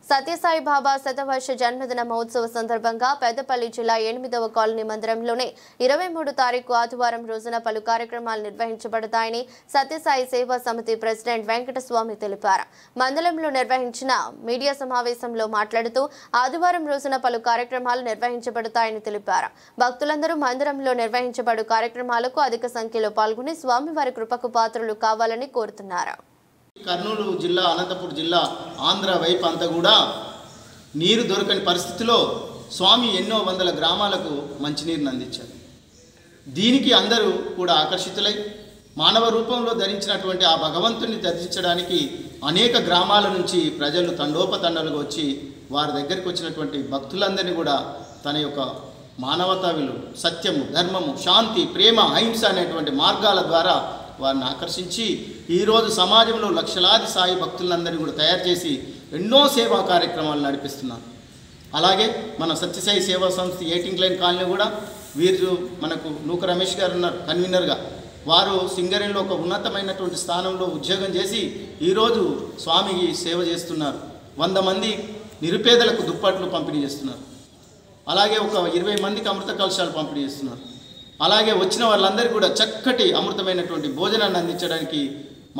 సత్యసాయి బాబా శతవర్ష జన్మదిన మహోత్సవ సందర్భంగా పెద్దపల్లి జిల్లా 8వ కాలనీ మందిరంలోని 23 తారీఖు ఆదివారం రోజున పలు కార్యక్రమాలు నిర్వహించబడతాయని సత్యసాయి సేవా సమితి ప్రెసిడెంట్ వెంకటస్వామి తెలిపారు. మండలంలో నిర్వహించిన మీడియా సమావేశంలో మాట్లాడుతూ ఆదివారం రోజున పలు కార్యక్రమాలు నిర్వహించబడతాయని తెలిపారు. భక్తులందరూ మందిరంలో నిర్వహించబడు కార్యక్రమాలకు అధిక సంఖ్యలో పాల్గొని స్వామివారి కృపకు పాత్రలు కావాలని కోరుతున్నారు. కర్నూలు జిల్లా, అనంతపురం జిల్లా, ఆంధ్ర వైపు అంతా కూడా నీరు దొరకని పరిస్థితిలో స్వామి ఎన్నో వందల గ్రామాలకు మంచినీరుని అందించారు. దీనికి అందరూ కూడా ఆకర్షితులై మానవ రూపంలో ధరించినటువంటి ఆ భగవంతుని దర్శించడానికి అనేక గ్రామాల నుంచి ప్రజలు తండోపతండాలుగా వచ్చి వారి దగ్గరికి వచ్చినటువంటి భక్తులందరినీ కూడా తన యొక్క మానవతా విలువ, సత్యము, ధర్మము, శాంతి, ప్రేమ, అహింస అనేటువంటి మార్గాల ద్వారా వారిని ఆకర్షించి ఈరోజు సమాజంలో లక్షలాది సాయి భక్తులందరినీ కూడా తయారు చేసి ఎన్నో సేవా కార్యక్రమాలు నడిపిస్తున్నారు. అలాగే మన సత్యసాయి సేవా సంస్థ 18 లైన్ కాలనీ కూడా వీరు మనకు నూక రమేష్ గారు ఉన్నారు కన్వీనర్గా. వారు సింగరేణిలో ఒక ఉన్నతమైనటువంటి స్థానంలో ఉద్యోగం చేసి ఈరోజు స్వామికి సేవ చేస్తున్నారు. 100 మంది నిరుపేదలకు దుప్పట్లు పంపిణీ చేస్తున్నారు. అలాగే ఒక 20 మందికి అమృత కలశాలు పంపిణీ చేస్తున్నారు. అలాగే వచ్చిన వాళ్ళందరికీ కూడా చక్కటి అమృతమైనటువంటి భోజనాన్ని అందించడానికి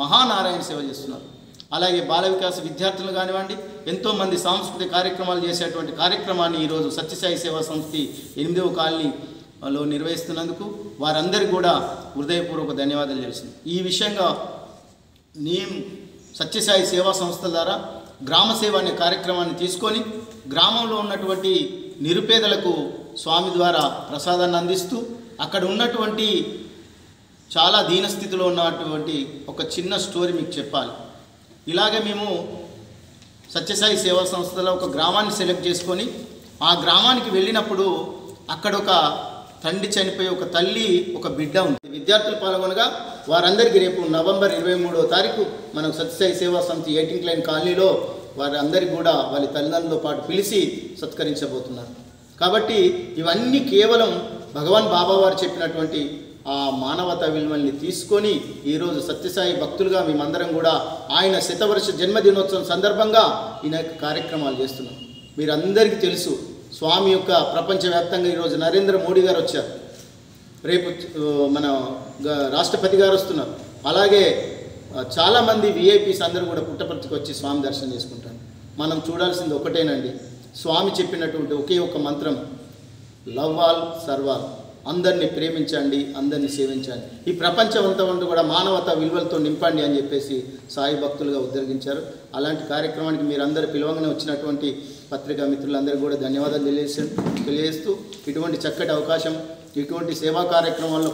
మహానారాయణ సేవ చేస్తున్నారు. అలాగే బాల వికాస విద్యార్థులు కానివ్వండి, ఎంతోమంది సాంస్కృతిక కార్యక్రమాలు చేసేటువంటి కార్యక్రమాన్ని ఈరోజు సత్యసాయి సేవా సంస్థ 8వ కాలనీలో నిర్వహిస్తున్నందుకు వారందరికీ కూడా హృదయపూర్వక ధన్యవాదాలు తెలిసింది. ఈ విషయంగా సత్యసాయి సేవా సంస్థ ద్వారా గ్రామ సేవ అనే కార్యక్రమాన్ని తీసుకొని గ్రామంలో ఉన్నటువంటి నిరుపేదలకు స్వామి ద్వారా ప్రసాదాన్ని అందిస్తూ అక్కడ ఉన్నటువంటి చాలా దీనస్థితిలో ఉన్నటువంటి ఒక చిన్న స్టోరీ మీకు చెప్పాలి. ఇలాగే మేము సత్యసాయి సేవా సంస్థలో ఒక గ్రామాన్ని సెలెక్ట్ చేసుకొని ఆ గ్రామానికి వెళ్ళినప్పుడు అక్కడ ఒక తండ్రి చనిపోయి ఒక తల్లి ఒక బిడ్డ ఉంది. విద్యార్థులు పాల్గొనగా వారందరికీ రేపు నవంబర్ 23వ తారీఖు మనం సత్యసాయి సేవా సంస్థ 18 లైన్ కాలనీలో వారందరికీ కూడా వాళ్ళ తల్లిదండ్రులతో పాటు పిలిచి సత్కరించబోతున్నారు. కాబట్టి ఇవన్నీ కేవలం భగవాన్ బాబా వారు చెప్పినటువంటి ఆ మానవతా విలువల్ని తీసుకొని ఈరోజు సత్యసాయి భక్తులుగా మేమందరం కూడా ఆయన శతవర్ష జన్మదినోత్సవం సందర్భంగా ఈయన కార్యక్రమాలు చేస్తున్నాం. మీరందరికీ తెలుసు స్వామి యొక్క ప్రపంచవ్యాప్తంగా ఈరోజు నరేంద్ర మోడీ గారు వచ్చారు, రేపు మన రాష్ట్రపతి గారు వస్తున్నారు. అలాగే చాలామంది విఐపీస్ అందరూ కూడా పుట్టపర్తికి వచ్చి స్వామి దర్శనం చేసుకుంటారు. మనం చూడాల్సింది ఒకటేనండి, స్వామి చెప్పినటువంటి ఒకే ఒక మంత్రం, లవ్ ఆల్ సర్వ్ ఆల్, అందరినీ ప్రేమించండి, అందరినీ సేవించండి, ఈ ప్రపంచమంతా కూడా మానవతా విలువలతో నింపండి అని చెప్పేసి సాయి భక్తులుగా ఉద్ధరించారు. అలాంటి కార్యక్రమానికి మీరందరూ పిలవంగానే వచ్చినటువంటి పత్రికా మిత్రులందరికీ కూడా ధన్యవాదాలు తెలియజేస్తూ ఇటువంటి చక్కటి అవకాశం, ఇటువంటి సేవా కార్యక్రమాల్లో